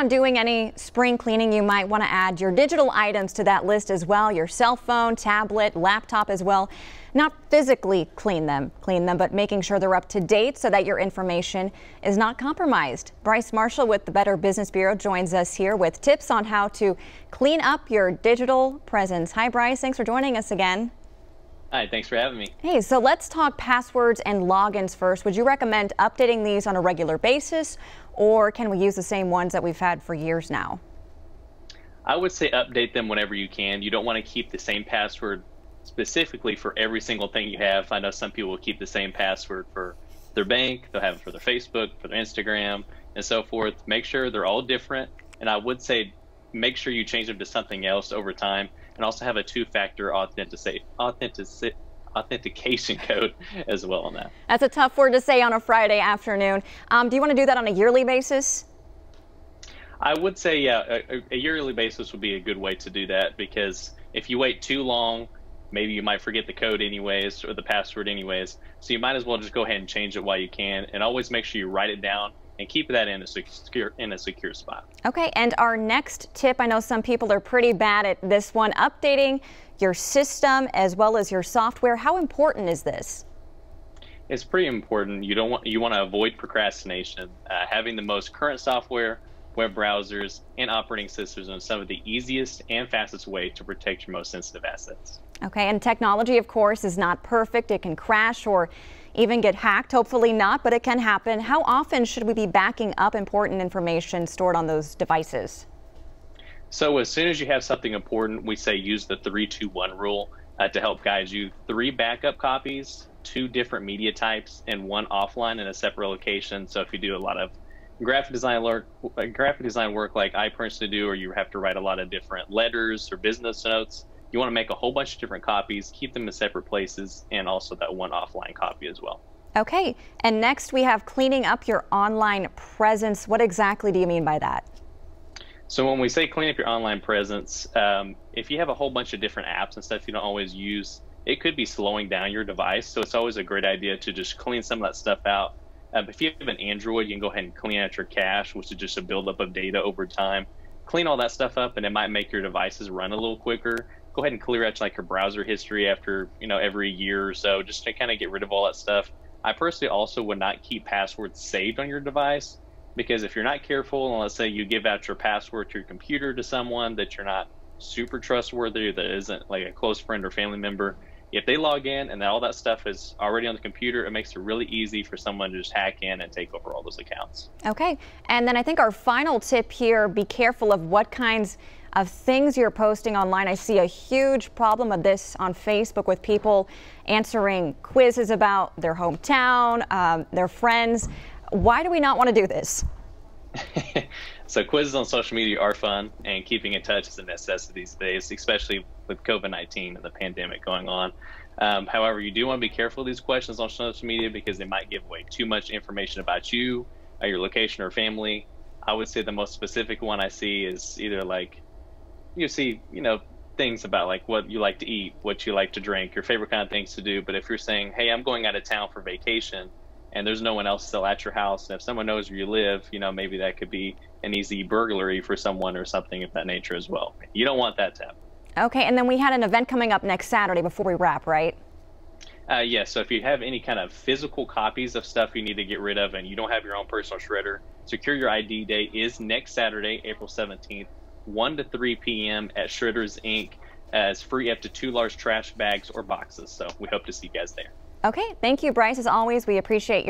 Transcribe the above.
Doing any spring cleaning, you might want to add your digital items to that list as well. Your cell phone, tablet, laptop as well. Not physically clean them, but making sure they're up to date so that your information is not compromised. Bryce Marshall with the Better Business Bureau joins us here with tips on how to clean up your digital presence. Hi, Bryce. Thanks for joining us again. Hi, thanks for having me. Hey, so let's talk passwords and logins first. Would you recommend updating these on a regular basis, or can we use the same ones that we've had for years now? I would say update them whenever you can. You don't want to keep the same password specifically for every single thing you have. I know some people will keep the same password for their bank, they'll have it for their Facebook, for their Instagram, and so forth. Make sure they're all different, and I would say make sure you change them to something else over time, and also have a two-factor authentication code as well on that. That's a tough word to say on a Friday afternoon. Do you want to do that on a yearly basis? I would say, yeah, a yearly basis would be a good way to do that, because if you wait too long, maybe you might forget the code anyways, or the password anyways. So you might as well just go ahead and change it while you can, and always make sure you write it down and keep that in a secure spot. Okay, and our next tip, I know some people are pretty bad at this one, updating your system as well as your software. How important is this? It's pretty important. You want to avoid procrastination. Having the most current software, web browsers, and operating systems are some of the easiest and fastest way to protect your most sensitive assets. Okay, and technology, of course, is not perfect. It can crash or even get hacked. Hopefully not, but it can happen. How often should we be backing up important information stored on those devices? So as soon as you have something important, we say use the 3-2-1 rule to help guide you. 3 backup copies, 2 different media types, and 1 offline in a separate location. So if you do a lot of graphic design work like I personally do, or you have to write a lot of different letters or business notes, you want to make a whole bunch of different copies, keep them in separate places, and also that 1 offline copy as well. Okay, and next we have cleaning up your online presence. What exactly do you mean by that? So when we say clean up your online presence, if you have a whole bunch of different apps and stuff you don't always use, it could be slowing down your device. So it's always a great idea to just clean some of that stuff out. If you have an Android, you can go ahead and clean out your cache, which is just a buildup of data over time. Clean all that stuff up, and it might make your devices run a little quicker. Go ahead and clear out like your browser history after every year or so, just to kind of get rid of all that stuff. I personally also would not keep passwords saved on your device, because if you're not careful, and let's say you give out your password to your computer to someone that you're not super trustworthy, that isn't like a close friend or family member, if they log in and all that stuff is already on the computer, it makes it really easy for someone to just hack in and take over all those accounts. Okay, and then I think our final tip here, be careful of what kinds of things you're posting online. I see a huge problem of this on Facebook with people answering quizzes about their hometown, their friends. Why do we not want to do this? So quizzes on social media are fun, and keeping in touch is a necessity these days, especially with COVID-19 and the pandemic going on. However, you do want to be careful of these questions on social media, because they might give away too much information about you, your location, or family. I would say the most specific one I see is either like, you see, things about like what you like to eat, what you like to drink, your favorite kind of things to do. But if you're saying, hey, I'm going out of town for vacation, and there's no one else still at your house, and if someone knows where you live, maybe that could be an easy burglary for someone or something of that nature as well. You don't want that to happen. Okay, and then we had an event coming up next Saturday before we wrap, right? Yes, so if you have any kind of physical copies of stuff you need to get rid of and you don't have your own personal shredder, Secure Your ID Day is next Saturday, April 17th, 1 to 3 p.m. at Shredders Inc. It's free up to 2 large trash bags or boxes. So we hope to see you guys there. Okay, thank you, Bryce. As always, we appreciate your